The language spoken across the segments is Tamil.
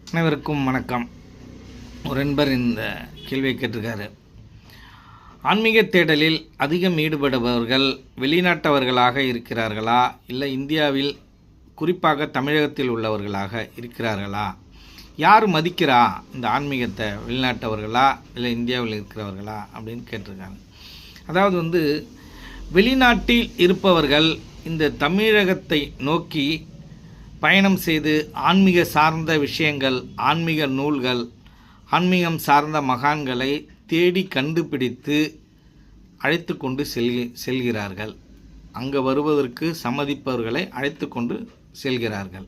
அனைவருக்கும் வணக்கம். ஒரு நண்பர் இந்த கேள்வியை கேட்டிருக்காரு. ஆன்மீக தேடலில் அதிகம் ஈடுபடுபவர்கள் வெளிநாட்டவர்களாக இருக்கிறார்களா, இல்லை இந்தியாவில் குறிப்பாக தமிழகத்தில் உள்ளவர்களாக இருக்கிறார்களா? யார் மதிக்கிறா இந்த ஆன்மீகத்தை, வெளிநாட்டவர்களா இல்லை இந்தியாவில் இருக்கிறவர்களா அப்படின்னு கேட்டிருக்காங்க. அதாவது வெளிநாட்டில் இருப்பவர்கள் இந்த தமிழகத்தை நோக்கி பயணம் செய்து ஆன்மீக சார்ந்த விஷயங்கள், ஆன்மீக நூல்கள், ஆன்மீகம் சார்ந்த மகான்களை தேடி கண்டுபிடித்து அழைத்து கொண்டு செல்கிறார்கள். அங்கே வருவதற்கு சம்மதிப்பவர்களை அழைத்து கொண்டு செல்கிறார்கள்.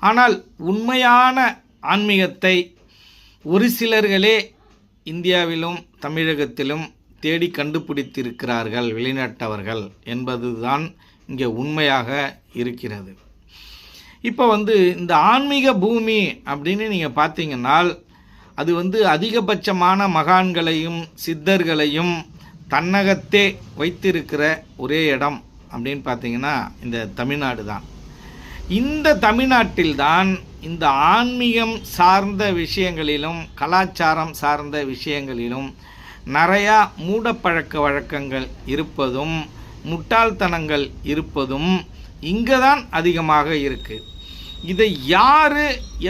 ஆனால் உண்மையான ஆன்மீகத்தை ஒரு சிலர்களே இந்தியாவிலும் தமிழகத்திலும் தேடி கண்டுபிடித்திருக்கிறார்கள் வெளிநாட்டவர்கள் என்பதுதான் இங்கே உண்மையாக இருக்கிறது. இப்போ இந்த ஆன்மீக பூமி அப்படின்னு நீங்கள் பார்த்தீங்கன்னா அது அதிகபட்சமான மகான்களையும் சித்தர்களையும் தன்னகத்தே வைத்திருக்கிற ஒரே இடம் அப்படின்னு பார்த்தீங்கன்னா இந்த தமிழ்நாடு தான். இந்த தமிழ்நாட்டில்தான் இந்த ஆன்மீகம் சார்ந்த விஷயங்களிலும் கலாச்சாரம் சார்ந்த விஷயங்களிலும் நிறையா மூடப்பழக்க வழக்கங்கள் இருப்பதும் முட்டாள்தனங்கள் இருப்பதும் இங்கே தான் அதிகமாக இருக்குது. இதை யார்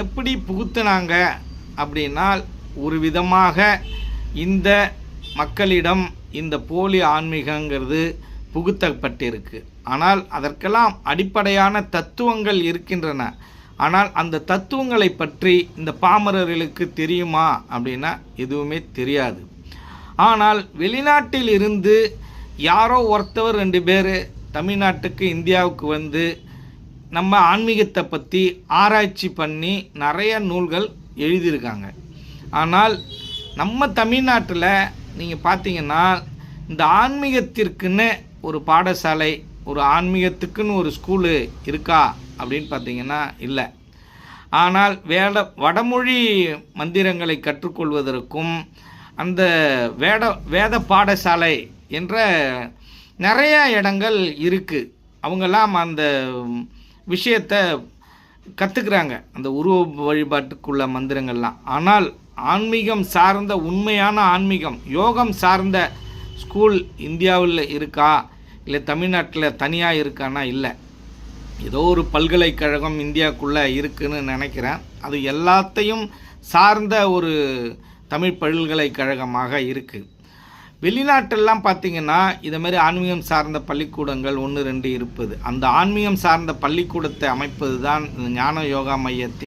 எப்படி புகுத்தினாங்க அப்படின்னா, ஒரு விதமாக இந்த மக்களிடம் இந்த போலி ஆன்மீகங்கிறது புகுத்தப்பட்டிருக்கு. ஆனால் அதற்கெல்லாம் அடிப்படையான தத்துவங்கள் இருக்கின்றன. ஆனால் அந்த தத்துவங்களை பற்றி இந்த பாமரர்களுக்கு தெரியுமா அப்படின்னா எதுவுமே தெரியாது. ஆனால் வெளிநாட்டில் இருந்து யாரோ ஒருத்தவர் 2 பேர் தமிழ்நாட்டுக்கு இந்தியாவுக்கு நம்ம ஆன்மீகத்தை பற்றி ஆராய்ச்சி பண்ணி நிறைய நூல்கள் எழுதியிருக்காங்க. ஆனால் நம்ம தமிழ்நாட்டில் நீங்கள் பார்த்தீங்கன்னா இந்த ஆன்மீகத்திற்குன்னு ஒரு பாடசாலை, ஒரு ஆன்மீகத்துக்குன்னு ஒரு ஸ்கூலு இருக்கா அப்படின்னு பார்த்தீங்கன்னா இல்லை. ஆனால் வடமொழி மந்திரங்களை கற்றுக்கொள்வதற்கும் அந்த வேத பாடசாலை என்ற நிறைய இடங்கள் இருக்குது. அவங்கெல்லாம் அந்த விஷயத்தை கற்றுக்குறாங்க, அந்த உருவ வழிபாட்டுக்குள்ள மந்திரங்கள்லாம். ஆனால் ஆன்மீகம் சார்ந்த உண்மையான ஆன்மீகம் யோகம் சார்ந்த ஸ்கூல் இந்தியாவில் இருக்கா, இல்லை தமிழ்நாட்டில் தனியாக இருக்கான்னா இல்லை. ஏதோ ஒரு பல்கலைக்கழகம் இந்தியாவுக்குள்ளே இருக்குதுன்னு நினைக்கிறேன். அது எல்லாத்தையும் சார்ந்த ஒரு தமிழ் பல்கலைக்கழகமாக இருக்குது. வெளிநாட்டெல்லாம் பார்த்திங்கன்னா இதை மாதிரி ஆன்மீகம் சார்ந்த பள்ளிக்கூடங்கள் 1, 2 இருப்பது. அந்த ஆன்மீகம் சார்ந்த பள்ளிக்கூடத்தை அமைப்பது தான் ஞான யோகா மையத்தின்